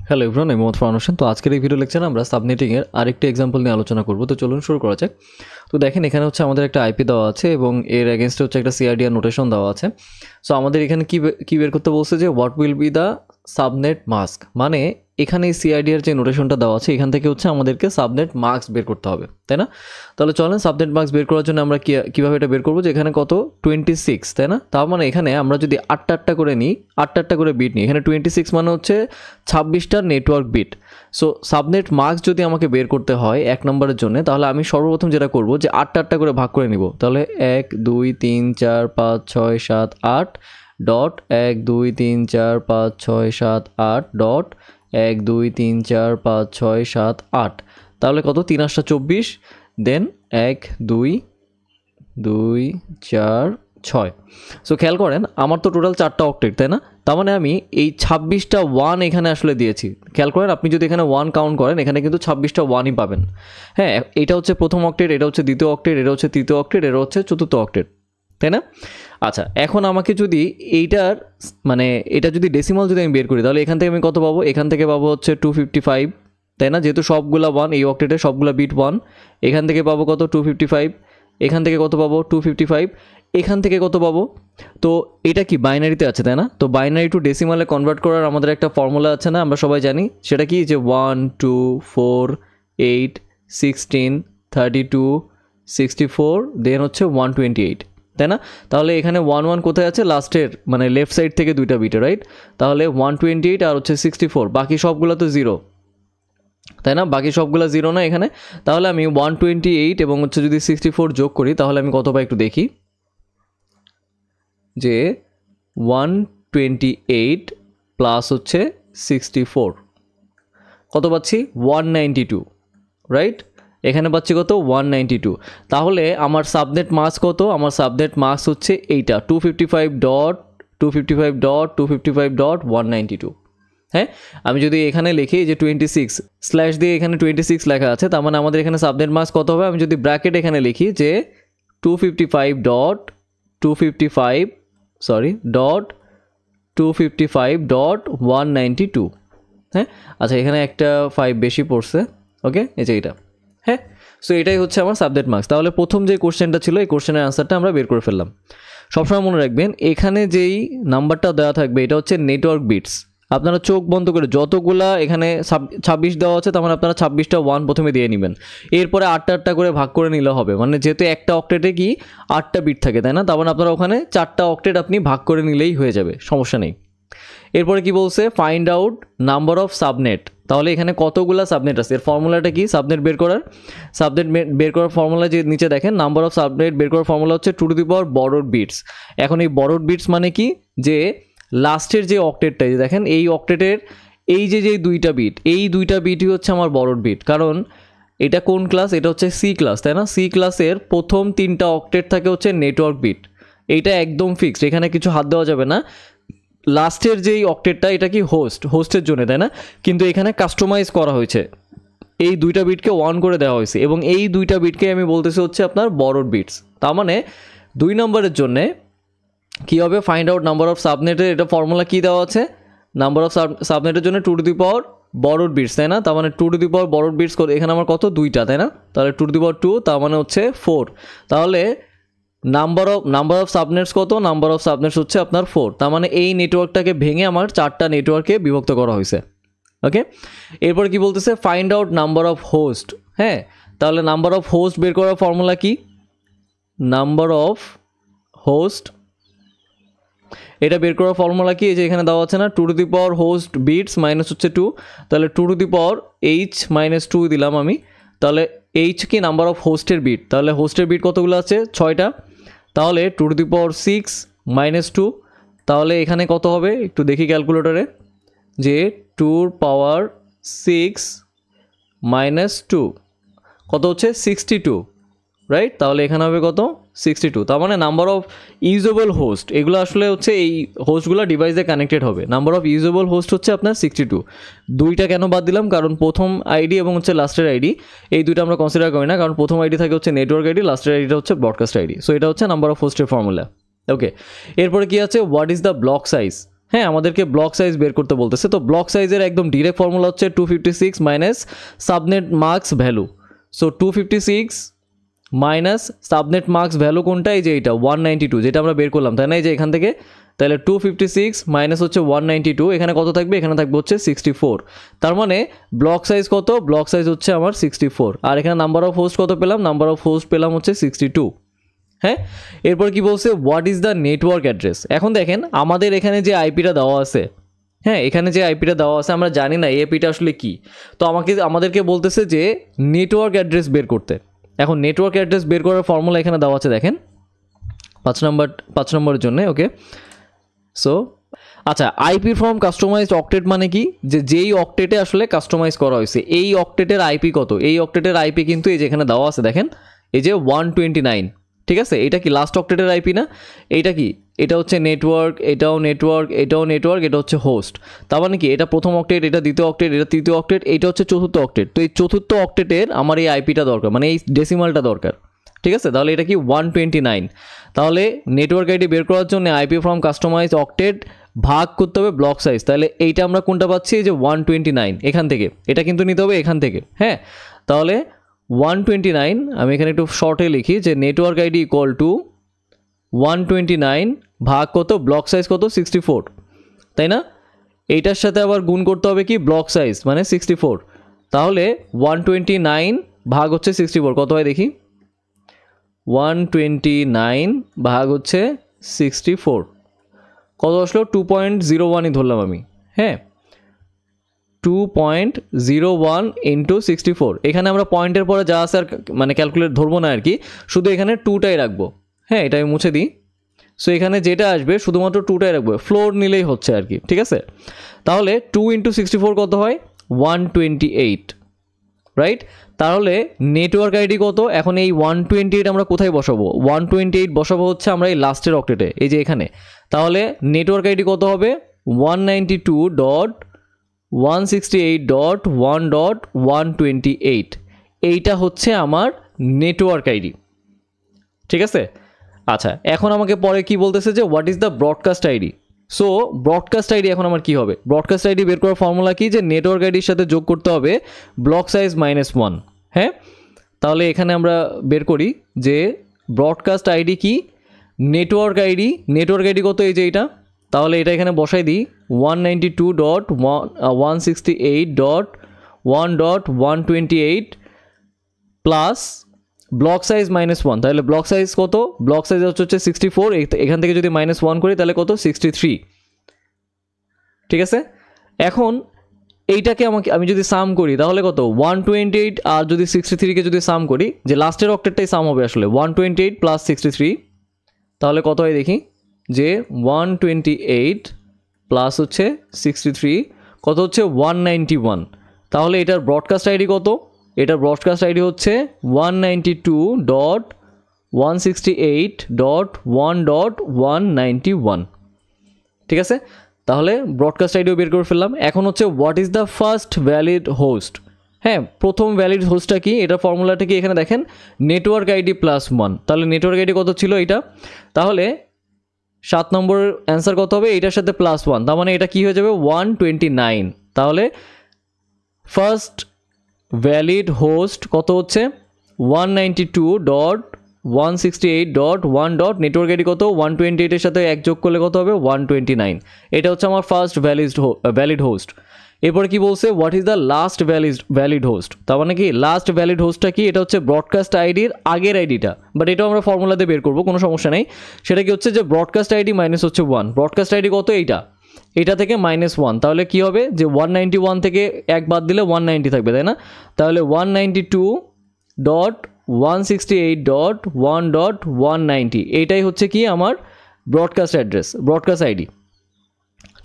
Hello everyone, আমি মোহাম্মদ ফারহান হোসেন। তো আজকের এই ভিডিও লেকচারে আমরা সাবনেটিংয়ের আরেকটি এক্সাম্পল নিয়ে আলোচনা করব। তো চলুন শুরু করা যাক। তো দেখেন এখানে হচ্ছে আমাদের একটা আইপি দেওয়া আছে এবং এর এগেনস্টে হচ্ছে একটা সিআরডিআর নোটেশন দেওয়া আছে। সো আমাদের এখানে কি বের করতে বলছে যে what will be the subnet mask, মানে এখানে এই সিআইডিআর যে নোটেশনটা দেওয়া আছে এখান থেকে হচ্ছে আমাদেরকে সাবনেট মার্কস বের করতে হবে, তাই না? তাহলে চলেন সাবনেট মার্কস বের করার জন্য আমরা কীভাবে এটা বের করবো, যে এখানে কত 26, তাই না? তার মানে এখানে আমরা যদি আটটা করে নিই, আটটা করে বিট নিই, এখানে 26 মানে হচ্ছে 26টা network bit. So subnet masks যদি আমাকে বের করতে হয় এক নম্বরের জন্য, তাহলে আমি সর্বপ্রথম যেটা করব যে আটটা করে ভাগ করে নিব। তাহলে 1 2 3 4 5 6 7 8 ডট 1 2 3 4 5 6 7 8 ডট 1 2 3 4 5 6 7 8, তাহলে কত 3 8 24, দেন 1 2 2 4 6। সো খেয়াল করেন আমার তো টোটাল 4টা অক্টেট, তাই না? তার মানে আমি এই 26টা 1 এখানে আসলে দিয়েছি। খেয়াল করেন আপনি যদি এখানে 1 কাউন্ট করেন এখানে কিন্তু 26টা 1ই পাবেন। হ্যাঁ, এটা হচ্ছে প্রথম অক্টেট, এটা হচ্ছে দ্বিতীয় অক্টেট, এটা হচ্ছে তৃতীয় অক্টেট, এটা হচ্ছে চতুর্থ অক্টেট, তাই না? আচ্ছা, এখন আমাকে যদি এইটার মানে এটা যদি ডেসিমাল যদি আমি বের করি তাহলে এখান থেকে আমি কত পাবো? এখান থেকে পাবো হচ্ছে 255, তাই না? যেহেতু সবগুলা 1, এই অক্টেটে সবগুলা বিট 1, এখান থেকে পাবো কত 255, এখান থেকে কত পাবো 255, এখান থেকে কত পাবো? তো এটা কি বাইনারিতে আছে, তাই না? তো বাইনারি টু ডেসিমালে কনভার্ট করার আমাদের একটা ফর্মুলা আছে না, আমরা সবাই জানি। সেটা কি, যে 1 2 4 8 16 32 64 দেন হচ্ছে 128, তাই না? তাহলে এখানে 1 1 কোথায় আছে? লাস্টের মানে লেফট সাইড থেকে দুইটা বিটে, রাইট? তাহলে 128 আর হচ্ছে 64, বাকি সবগুলো তো জিরো, তাই না? বাকি সবগুলো জিরো না এখানে। তাহলে আমি 128 এবং হচ্ছে যদি 64 যোগ করি তাহলে আমি কত পাই একটু দেখি, যে 128 প্লাস হচ্ছে 64 কত পাচ্ছি? 192, রাইট? এখানে পাচ্ছি কত? 192। তাহলে আমার সাবনেট মার্কস কত? আমার সাবনেট মার্কস হচ্ছে এইটা 255.192। হ্যাঁ, আমি যদি এখানে লিখি যে 26 স্ল্যাশ দিয়ে এখানে 26 লেখা আছে, তার মানে আমাদের এখানে সাবনেট মার্কস কত হবে? আমি যদি ব্র্যাকেট এখানে লিখি যে 255.192। হ্যাঁ, আচ্ছা এখানে একটা 5 বেশি পড়ছে, ওকে, এই যে এটা। হ্যাঁ, সো এটাই হচ্ছে আমার সাবজেক্ট মার্কস। তাহলে প্রথম যে কোশ্চেনটা ছিল এই কোশ্চেনের আনসারটা আমরা বের করে ফেললাম। সবসময় মনে রাখবেন এখানে যেই নাম্বারটা দেওয়া থাকবে এটা হচ্ছে নেটওয়ার্ক বিটস। আপনারা চোখ বন্ধ করে যতগুলা এখানে 26 দেওয়া আছে তার মানে আপনারা 26টা 1 প্রথমে দিয়ে নেবেন, এরপরে আটটা করে ভাগ করে নিলে হবে। মানে যেহেতু একটা অক্টেটে কি 8টা বিট থাকে, তাই না? তার মানে আপনারা ওখানে 4টা অক্টেট আপনি ভাগ করে নিলেই হয়ে যাবে, সমস্যা নেই। এরপরে কি বলছে? Find out number of subnet. তাহলে এখানে কতগুলা সাবনেট আছে, এর ফর্মুলাটা কি? সাবনেট বের করার ফর্মুলা যে নিচে দেখেন, নাম্বার অফ সাবনেট বের করার ফর্মুলা হচ্ছে 2 টু দি পাওয়ার বড়োড বিটস। এখন এই বড়োড বিটস মানে কি, যে লাস্টের যে অক্টেটটা, যে দেখেন এই অক্টেটের এই যে দুইটা বিট, এই দুইটা বিটই হচ্ছে আমার বড়োড বিট। কারণ এটা কোন ক্লাস? এটা হচ্ছে সি ক্লাস, তাই না? সি ক্লাসের প্রথম 3টা অক্টেট থাকে হচ্ছে নেটওয়ার্ক বিট, এইটা একদম ফিক্সড, এখানে কিছু হাত দেওয়া যাবে না। লাস্টের যেই অক্টেটটা এটা কি হোস্টের জন্য, তাই না? কিন্তু এখানে কাস্টমাইজ করা হয়েছে, এই দুইটা বিটকে 1 করে দেওয়া হয়েছে এবং এই দুইটা বিটকে আমি বলতেছি হচ্ছে আপনার বড়োড বিটস। তার মানে 2 নম্বরের জন্যে কী হবে? ফাইন্ড আউট নাম্বার অফ সাবনেটের এটা ফর্মুলা কী দেওয়া আছে? নাম্বার অফ সাবনেটের জন্য 2 টু দি পাওয়ার বড়োড বিটস, তাই না? তার মানে 2 টু দি পাওয়ার বড়োড বিটস এখানে আমার কত? 2টা, তাই না? তাহলে 2 টু দি পাওয়ার 2, তার মানে হচ্ছে 4। তাহলে নাম্বার অফ সাবনেটস কত? নাম্বার অফ সাবনেটস হচ্ছে আপনার 4। তার মানে এই নেটওয়ার্কটাকে ভেঙে আমার 4টা নেটওয়ার্কে বিভক্ত করা হয়েছে, ওকে। এরপর কি বলতেছে? Find out number of host. হ্যাঁ, তাহলে নাম্বার অফ হোস্ট বের করার ফর্মুলা কি? নাম্বার অফ হোস্ট, এটা বের করার ফর্মুলা কি? এই যে এখানে দেওয়া আছে না, 2 to the power host bits minus হচ্ছে 2, তাহলে 2 to the power h minus 2 দিলাম আমি। তাহলে h কি? নাম্বার অফ হোস্টের বিট। তাহলে হোস্টের বিট কতগুলো আছে? 6টা। তাহলে 2 টু দি পাওয়ার 6 মাইনাস 2, তাহলে এখানে কত হবে একটু দেখি ক্যালকুলেটরে, যে 2 পাওয়ার 6 মাইনাস 2 কত হচ্ছে? 62, রাইট? তাহলে এখানে হবে কত? 62। তার মানে নাম্বার অফ ইউজেবল হোস্ট, এগুলো আসলে হচ্ছে এই হোস্টগুলো ডিভাইসে কানেক্টেড হবে। নাম্বার অফ ইউজেবল হোস্ট হচ্ছে আপনার 62। 2টা কেন বাদ দিলাম? কারণ প্রথম আইডি এবং হচ্ছে লাস্টের আইডি এই দুইটা আমরা কনসিডার করি না, কারণ প্রথম আইডি থাকে হচ্ছে নেটওয়ার্ক আইডি, লাস্টের আইডিটা হচ্ছে ব্রডকাস্ট আইডি। সো এটা হচ্ছে নাম্বার অফ হোস্টের ফর্মুলা, ওকে। এরপরে কি আছে? What is the block size? হ্যাঁ, আমাদেরকে ব্লক সাইজ বের করতে বলতেছে। তো ব্লক সাইজের একদম ডিরেক্ট ফর্মুলা হচ্ছে 256 minus subnet marks value. So 256 minus subnet marks value কোনটা, এই যে এইটা 192 যেটা আমরা বের করলাম, তাই না, এই যে এখান থেকে। তাহলে 256 মাইনাস হচ্ছে 192, এখানে কত থাকবে, এখানে থাকবে হচ্ছে 64। তার মানে ব্লক সাইজ কত, ব্লক সাইজ হচ্ছে আমার 64। আর এখানে নাম্বার অফ হোস্ট কত পেলাম, নাম্বার অফ হোস্ট পেলাম হচ্ছে 62। হ্যাঁ, এরপর কি বলছে, what is the network address. এখন দেখেন আমাদের এখানে যে আইপিটা দেওয়া আছে, হ্যাঁ, এখানে যে আইপিটা দেওয়া আছে আমরা জানি না এই আইপিটা আসলে কি। তো আমাদেরকে বলতেছে যে নেটওয়ার্ক অ্যাড্রেস বের করতে। এখন নেটওয়ার্ক অ্যাড্রেস বের করার ফর্মুলা এখানে দেওয়া আছে, দেখেন 5 নম্বরের জন্য। ওকে, সো আচ্ছা, আইপি ফ্রম কাস্টমাইজড অক্টেট মানে কি, যে যেই অক্টেটে আসলে কাস্টমাইজ করা হয়েছে এই অক্টেটের আইপি কত, এই অক্টেটের আইপি কিন্তু এই যে এখানে দেওয়া আছে, দেখেন এই যে 129। ঠিক আছে, এটা কি লাস্ট অক্টেটের আইপি না, এইটা কি, এটা হচ্ছে নেটওয়ার্ক, এটাও নেটওয়ার্ক, এটাও নেটওয়ার্ক, এটা হচ্ছে হোস্ট। তার মানে কি, এটা প্রথম অক্টেট, এটা দ্বিতীয় অক্টেট, এটা তৃতীয় অক্টেট, এইটা হচ্ছে চতুর্থ অক্টেট। তো এই চতুর্থ অক্টেটের আমার এই আইপিটা দরকার, মানে এই ডেসিমালটা দরকার। ঠিক আছে, তাহলে এটা কি 129। তাহলে নেটওয়ার্ক আইডি বের করার জন্য আইপি ফ্রম কাস্টমাইজ অক্টেট ভাগ করতে হবে ব্লক সাইজ। তাহলে এইটা আমরা কোনটা পাচ্ছি, এই যে 129 এখান থেকে, এটা কিন্তু নিতে হবে এখান থেকে। হ্যাঁ, তাহলে 129 আমি এখানে একটু শর্টে লিখি যে নেটওয়ার্ক আইডি ইকুয়াল টু 129 ভাগ কত, ব্লক সাইজ কত 64, তাই না। এইটার সাথে আবার গুণ করতে হবে কি, ব্লক সাইজ মানে 64। তাহলে 129 ভাগ হচ্ছে 64 কত হয় দেখি, 129 ভাগ হচ্ছে 64 কত আসলো, 2.01ই ধরলাম আমি। হ্যাঁ, 2.01 ইন্টু 64। এখানে আমরা পয়েন্টের পরে যা আছে আর মানে ক্যালকুলেট ধরবো না আর কি, শুধু এখানে 2টাই রাখবো। হ্যাঁ, এটা আমি মুছে দিই। সো এখানে যেটা আসবে শুধুমাত্র 2টাই রাখবো, ফ্লোর নিলেই হচ্ছে আর কি। ঠিক আছে, তাহলে 2 ইন্টু 64 কত হয়, 128, রাইট। তাহলে নেটওয়ার্ক আইডি কত, এখন এই 128 আমরা কোথায় বসাবো, 128 বসাবো হচ্ছে আমরা এই লাস্টের অক্টেটে, এই যে এখানে। তাহলে নেটওয়ার্ক আইডি কত হবে, 192.168.1.128, এইটা হচ্ছে আমার নেটওয়ার্ক আইডি। ঠিক আছে, আচ্ছা, এখন আমাকে পরে কি বলতেছে যে what is the broadcast ID. So broadcast ID এখন আমার কি হবে, ব্রডকাস্ট আইডি বের করার ফর্মুলা কি, যে নেটওয়ার্ক আইডির সাথে যোগ করতে হবে ব্লক সাইজ -1। হ্যাঁ, তাহলে এখানে আমরা বের করি যে ব্রডকাস্ট আইডি কি, নেটওয়ার্ক আইডি, নেটওয়ার্ক আইডি কত, এই যে এইটা। তাহলে এটা এখানে বসাই দিই 192.168.1.128 প্লাস ব্লক সাইজ -1। তাহলে ব্লক সাইজ কত, ব্লক সাইজ হচ্ছে 64, এখান থেকে যদি -1 করি তাহলে কত, 63। ঠিক আছে, এখন এইটাকে আমি যদি সাম করি তাহলে কত, 128 আর যদি 63কে যদি সাম করি, যে লাস্টের অক্টেটটাই সাম হবে আসলে 128 প্লাস 63, তাহলে কত হয় দেখি, যে 128 প্লাস হচ্ছে 63 কত হচ্ছে 191। তাহলে এটার ব্রডকাস্ট আইডি কত, এটার ব্রডকাস্ট আইডি হচ্ছে 192.168.1.191। ঠিক আছে, তাহলে ব্রডকাস্ট আইডিও বের করে ফেললাম। এখন হচ্ছে what is the first valid host. হ্যাঁ, প্রথম ভ্যালিড হোস্টটা কি, এটা ফর্মুলাটা কি, এখানে দেখেন নেটওয়ার্ক আইডি +1। তাহলে নেটওয়ার্ক আইডি কত ছিল এটা, তাহলে 7 নম্বর অ্যান্সার কত হবে, এটার সাথে +1, তার মানে এটা কি হয়ে যাবে 129। তাহলে ফার্স্ট ভ্যালিড হোস্ট কত হচ্ছে 192.168.1. নেটওয়ার্ক আইডি কত, 128 এর সাথে 1 যোগ করলে কত হবে 129। এটা হচ্ছে আমার ফার্স্ট ভ্যালিড হোস্ট। এরপরে কি বলছে, what is the last valid host. তার মানে কি, লাস্ট ভ্যালিড হোস্টটা কি, এটা হচ্ছে ব্রডকাস্ট আইডির আগের আইডিটা, বাট এটাও আমরা ফর্মুলাতে বের করবো, কোনো সমস্যা নেই। সেটা কি হচ্ছে যে ব্রডকাস্ট আইডি মাইনাস হচ্ছে 1, ব্রডকাস্ট আইডি কত, এটা থেকে -1, তাহলে কি হবে যে 191 থেকে 1 বাদ দিলে 190 থাকবে, তাই না। তাহলে 192.168.1.190 এইটাই হচ্ছে কি আমার ব্রডকাস্ট অ্যাড্রেস, ব্রডকাস্ট আইডি।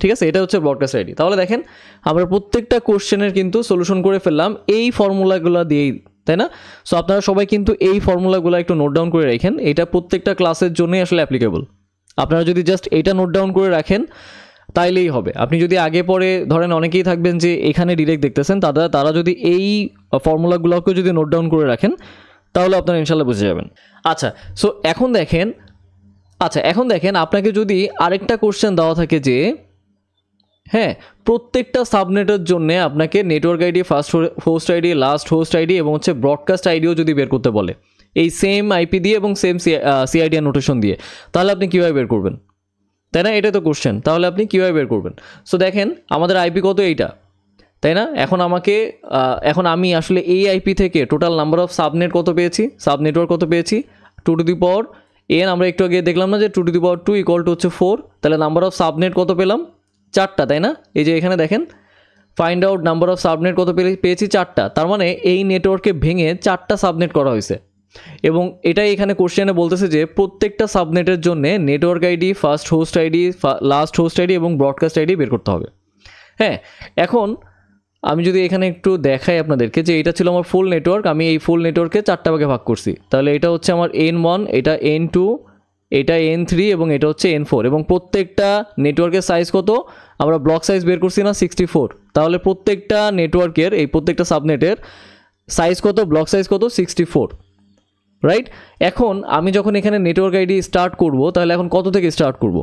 ঠিক আছে, এটা হচ্ছে ব্রডকাস্ট আইডি। তাহলে দেখেন আমরা প্রত্যেকটা কোশ্চেনের কিন্তু সলিউশন করে ফেললাম এই ফর্মুলাগুলো দিয়েই, তাই না। সো আপনারা সবাই কিন্তু এই ফর্মুলাগুলো একটু নোট ডাউন করে রাখেন, এটা প্রত্যেকটা ক্লাসের জন্যই আসলে অ্যাপ্লিকেবল। আপনারা যদি জাস্ট এটা নোট ডাউন করে রাখেন তাইলেই হবে। আপনি যদি আগে পরে ধরেন অনেকেই থাকবেন যে এখানে ডিরেক্ট দেখতেছেন, তারা যদি এই ফর্মুলাগুলোকে যদি নোট ডাউন করে রাখেন তাহলে আপনারা ইনশাল্লাহ বুঝে যাবেন। আচ্ছা, সো এখন দেখেন আপনাকে যদি আরেকটা কোশ্চেন দেওয়া থাকে যে হ্যাঁ, প্রত্যেকটা সাবনেটের জন্য আপনাকে network ID, first host ID, last host ID এবং হচ্ছে ব্রডকাস্ট আইডিও যদি বের করতে বলে এই সেম আইপি দিয়ে এবং সেম সিআইডিআর নোটেশন দিয়ে, তাহলে আপনি কীভাবে বের করবেন? তাই না? এটা তো কোশ্চেন, তাহলে আপনি কীভাবে বের করবেন? সো দেখেন আমাদের আইপি কত, এইটা, তাই না? এখন আমি আসলে এই আইপি থেকে টোটাল নাম্বার অফ সাবনেট কত পেয়েছি, সাব নেটওয়ার্ক কত পেয়েছি, 2n, আমরা একটু আগে দেখলাম না যে 2 ইকুয়াল টু হচ্ছে 4, তাহলে নাম্বার অফ সাবনেট কত পেলাম, 4টা, তাই না? এই যে এখানে দেখেন find out number of subnet কত পেয়েছি, 4টা। তার মানে এই নেটওয়ার্কে ভেঙে 4টা সাবনেট করা হয়েছে এবং এটাই এখানে কোশ্চেনে বলতেছে যে প্রত্যেকটা সাবনেটের জন্য network ID, first host ID, last host ID এবং ব্রডকাস্ট আইডি বের করতে হবে। হ্যাঁ, এখন আমি যদি এখানে একটু দেখাই আপনাদেরকে যে এটা ছিল আমার ফুল নেটওয়ার্ক, আমি এই ফুল নেটওয়ার্কে 4টা ভাগে ভাগ করছি, তাহলে এটা হচ্ছে আমার N1, এটা N2, এটা N3 এবং এটা হচ্ছে N4 এবং প্রত্যেকটা নেটওয়ার্কের সাইজ কত, আমরা ব্লক সাইজ বের করছি না 64, তাহলে প্রত্যেকটা নেটওয়ার্কের এই প্রত্যেকটা সাবনেটের সাইজ কত, ব্লক সাইজ কত, 64, রাইট? এখন আমি যখন এখানে নেটওয়ার্ক আইডি স্টার্ট করব, তাহলে এখন কত থেকে স্টার্ট করব?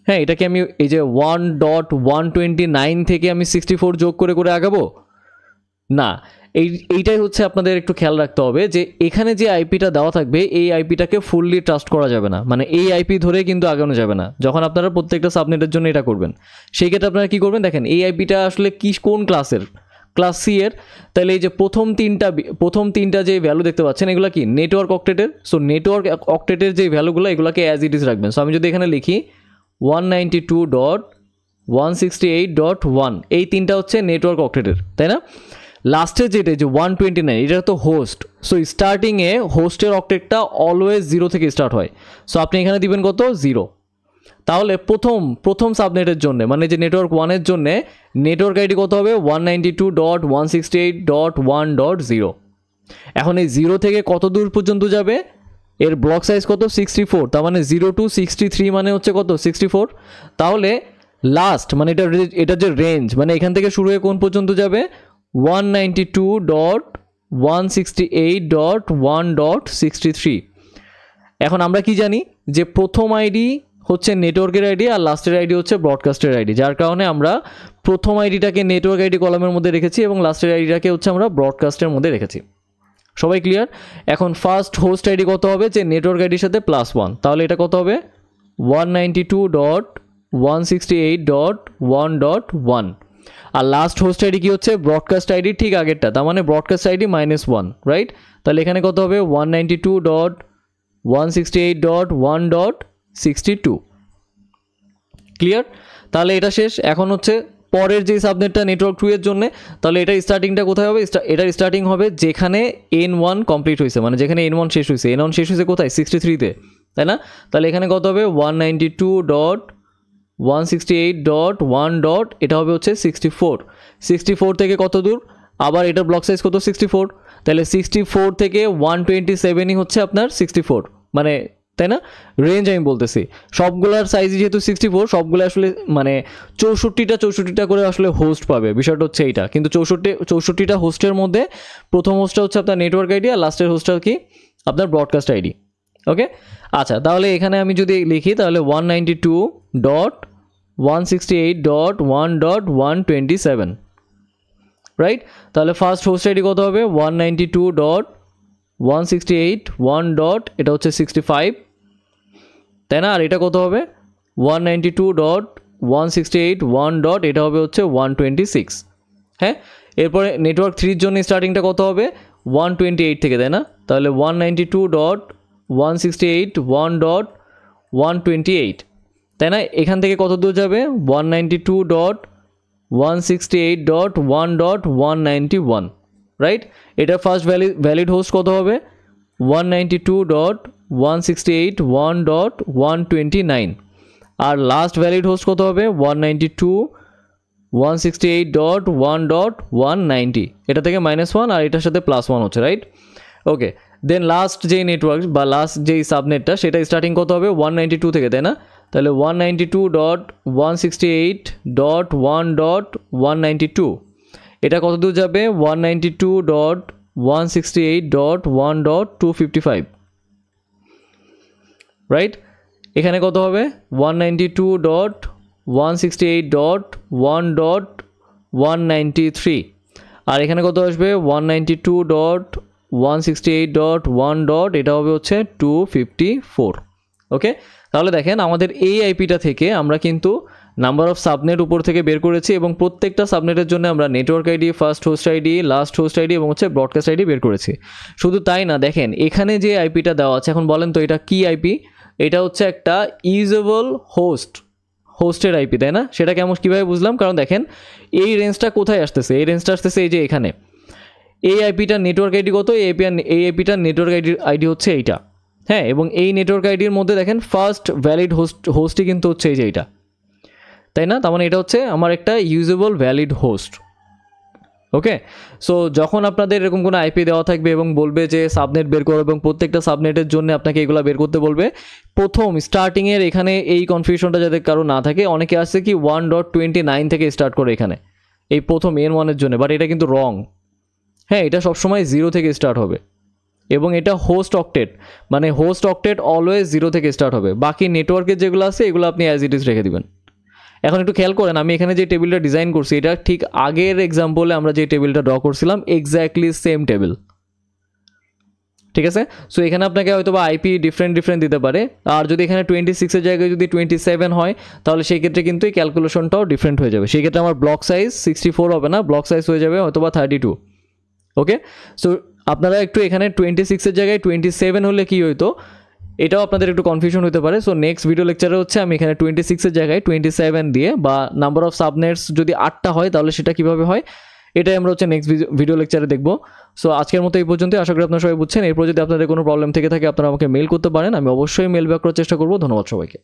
হ্যাঁ, এটাকে আমি এই যে 1.129 থেকে আমি 64 যোগ করে করে আগাবো না, এইটাই হচ্ছে আপনাদের একটু খেয়াল রাখতে হবে যে এখানে যে আইপিটা দেওয়া থাকবে এই আইপিটাকে ফুললি ট্রাস্ট করা যাবে না, মানে এই আইপি ধরে কিন্তু আগানো যাবে না যখন আপনারা প্রত্যেকটা সাবনেটের জন্য এটা করবেন। সেই ক্ষেত্রে আপনারা কী করবেন, দেখেন এই আইপিটা আসলে কোন ক্লাসের, ক্লাস সি এর, তাহলে এই যে প্রথম তিনটা যে ভ্যালু দেখতে পাচ্ছেন এগুলো কি নেটওয়ার্ক অক্টেটের। সো নেটওয়ার্ক অক্টেটের যে ভ্যালুগুলো এগুলোকে অ্যাজ ইট ইজ রাখবেন। সো আমি যদি এখানে লিখি 192.168.1, এই তিনটা হচ্ছে নেটওয়ার্ক অক্টেটের, তাই না? লাস্টের যেটা যে 129 এটা তো হোস্ট। সো স্টার্টিংয়ে হোস্টের অক্টেটটা অলওয়েজ 0 থেকে স্টার্ট হয়। সো আপনি এখানে দিবেন কত, 0। তাহলে প্রথম সাবনেটের জন্য মানে যে নেটওয়ার্ক 1-এর জন্য নেটওয়ার্ক আইডি কত হবে, 192.168.1.0। এখন এই 0 থেকে কত দূর পর্যন্ত যাবে, এর ব্লক সাইজ কত, 64, তার মানে 0 to 63 মানে হচ্ছে কত, 64। তাহলে লাস্ট মানে এটা যে রেঞ্জ, মানে এখান থেকে শুরু হয়ে কোন পর্যন্ত যাবে, 192.168.1.63। এখন আমরা কি জানি যে প্রথম আইডি হচ্ছে নেটওয়ার্কের আইডি আর লাস্টের আইডি হচ্ছে ব্রডকাস্টের আইডি, যার কারণে আমরা প্রথম আইডিটাকে নেটওয়ার্ক আইডি কলামের মধ্যে রেখেছি এবং লাস্টের আইডিটাকে হচ্ছে আমরা ব্রডকাস্টের মধ্যে রেখেছি। সবাই ক্লিয়ার? এখন ফার্স্ট হোস্ট আইডি কত হবে, যে নেটওয়ার্ক আইডির সাথে +1, তাহলে এটা কত হবে, 192.168.1.1। আর লাস্ট হোস্ট আইডি কি হচ্ছে, ব্রডকাস্ট আইডি ঠিক আগেরটা, তার মানে ব্রডকাস্ট আইডি -1, রাইট? তাহলে এখানে কত হবে, 192.168.1.62। ক্লিয়ার? তাহলে এটা শেষ। এখন হচ্ছে পরের যে সাবনেটটা নেটওয়ার্ক 2 এর জন্য, তাহলে এটার স্টার্টিংটা কোথায় হবে, এটার স্টার্টিং হবে যেখানে N1 কমপ্লিট হয়েছে, মানে যেখানে N1 শেষ হয়েছে। N1 শেষ হয়েছে কোথায়, 63-তে, তাই না? তাহলে এখানে কত হবে, 192.168.1. এটা হবে হচ্ছে 64 থেকে কত দূর, আবার এটার ব্লক সাইজ কত, 64। তাহলে 64 থেকে 127ই হচ্ছে আপনার 64, মানে তাই না? রেঞ্জ আমি বলতেছি, সবগুলার সাইজ যেহেতু 64, সবগুলো আসলে মানে 64টা করে আসলে হোস্ট পাবে, বিষয়টা হচ্ছে এইটা। কিন্তু 64টা হোস্টের মধ্যে প্রথম হোস্টটা হচ্ছে আপনার নেটওয়ার্ক আইডি আর লাস্টের হোস্টটা কি আপনার ব্রডকাস্ট আইডি। ওকে, আচ্ছা, তাহলে এখানে আমি যদি লিখি তাহলে 192.168.1.127, রাইট? তাহলে ফার্স্ট হোস্ট আইডি কত হবে, 192.168.1. এটা হচ্ছে 65, তাই না? আর এটা কত হবে, 192.168.1. এটা হবে হচ্ছে 126। হ্যাঁ, এরপরে নেটওয়ার্ক 3-র জন্য স্টার্টিংটা কত হবে, 128 থেকে, তাই না? তাহলে 192.168.1.128, তাই না? এখান থেকে কত দূর যাবে, 192.168.1.191, রাইট? এটা ফার্স্ট ভ্যালিড হোস্ট কত হবে, 192.168.1.129। আর লাস্ট ভ্যালিড হোস্ট কত হবে, 192.168.1.190। এটা থেকে -1 আর এটার সাথে +1 হচ্ছে, রাইট? ওকে, দেন লাস্ট যেই নেটওয়ার্ক বা লাস্ট যেই সাবনেটটা সেটা স্টার্টিং কত হবে, 192 থেকে, তাই না? তাহলে 192.168.1.192, এটা কত দূর যাবে, 192.168.1.255, রাইট? এখানে কত হবে, 192. 168.1.193 আর এখানে কত আসবে 192.168.1. এটা হবে হচ্ছে 254. ওকে, তাহলে দেখেন আমাদের এই আইপিটা থেকে আমরা কিন্তু নাম্বার অফ সাবনেট উপর থেকে বের করেছি এবং প্রত্যেকটা সাবনেটের জন্য আমরা network ID, first host ID, last host ID এবং হচ্ছে ব্রডকাস্ট আইডি বের করেছি। শুধু তাই না, দেখেন এখানে যে আইপিটা দেওয়া আছে, এখন বলেন তো এটা কি আইপি? এটা হচ্ছে একটা ইউজেবল হোস্টের আইপি, তাই না? সেটা কেমন, কীভাবে বুঝলাম? কারণ দেখেন এই রেঞ্জটা কোথায় আসতেছে, এই রেঞ্জটা আসতেছে এই যে এখানে। এই আইপিটার নেটওয়ার্ক আইডি কত? এই আইপিটার নেটওয়ার্ক আইডি হচ্ছে এইটা, হ্যাঁ। এবং এই নেটওয়ার্ক আইডির মধ্যে দেখেন ফার্স্ট ভ্যালিড হোস্টই কিন্তু হচ্ছে এই যে এইটা, তাই না? তার মানে এটা হচ্ছে আমার একটা ইউজেবল ভ্যালিড হোস্ট। ওকে, সো যখন আপনাদের এরকম কোনো আইপি দেওয়া থাকবে এবং বলবে যে সাবনেট বের করো এবং প্রত্যেকটা সাবনেটের জন্য আপনাকে এগুলো বের করতে বলবে, প্রথম স্টার্টিংয়ের এখানে এই কনফিউশনটা যাতে কারো না থাকে। অনেকে আসছে কি 1.29 থেকে স্টার্ট করে এখানে এই প্রথম N1-এর জন্য, বাট এটা কিন্তু রং। হ্যাঁ, এটা সবসময় 0 থেকে স্টার্ট হবে এবং এটা হোস্ট অক্টেট, মানে হোস্ট অক্টেট অলওয়েজ 0 থেকে স্টার্ট হবে। বাকি নেটওয়ার্কের যেগুলো আছে এগুলো আপনি অ্যাজ ইট ইজ রেখে দিবেন। এখন একটু খেয়াল করেন, আমি এখানে যে টেবিলটা ডিজাইন করছি এটা ঠিক আগের এক্সাম্পলে আমরা যে টেবিলটা ড্র করছিলাম এক্স্যাক্টলি সেম টেবিল, ঠিক আছে? সো এখানে আপনাকে হয়তো বা আইপি ডিফারেন্ট দিতে পারে, আর যদি এখানে 26-এর জায়গায় যদি 27 হয় তাহলে সেই ক্ষেত্রে কিন্তু এই ক্যালকুলেশনটাও ডিফারেন্ট হয়ে যাবে। সেই ক্ষেত্রে আমার ব্লক সাইজ 64 হবে না, ব্লক সাইজ হয়ে যাবে হয়তো বা 32। ওকে, সো আপনারা একটু এখানে 26-এর জায়গায় 27 হলে কী হইতো এটাও আপনাদের একটু কনফিউশন হতে পারে। সো নেক্সট ভিডিও লেকচারে হচ্ছে আমি এখানে 26-এর জায়গায় 27 দিয়ে, বা নাম্বার অফ সাবনেটস যদি 8টা হয় তাহলে সেটা কীভাবে হয় এটাই আমরা হচ্ছে নেক্সট ভিডিও লেকচারে দেখব। সো আজকের মতো এই পর্যন্তই, আশা করি আপনারা সবাই বুঝছেন। এরপর যদি আপনাদের কোনো প্রবলেম থেকে থাকে আপনারা আমাকে মেল করতে পারেন, আমি অবশ্যই মেল ব্যাক করার চেষ্টা করব। ধন্যবাদ সবাইকে।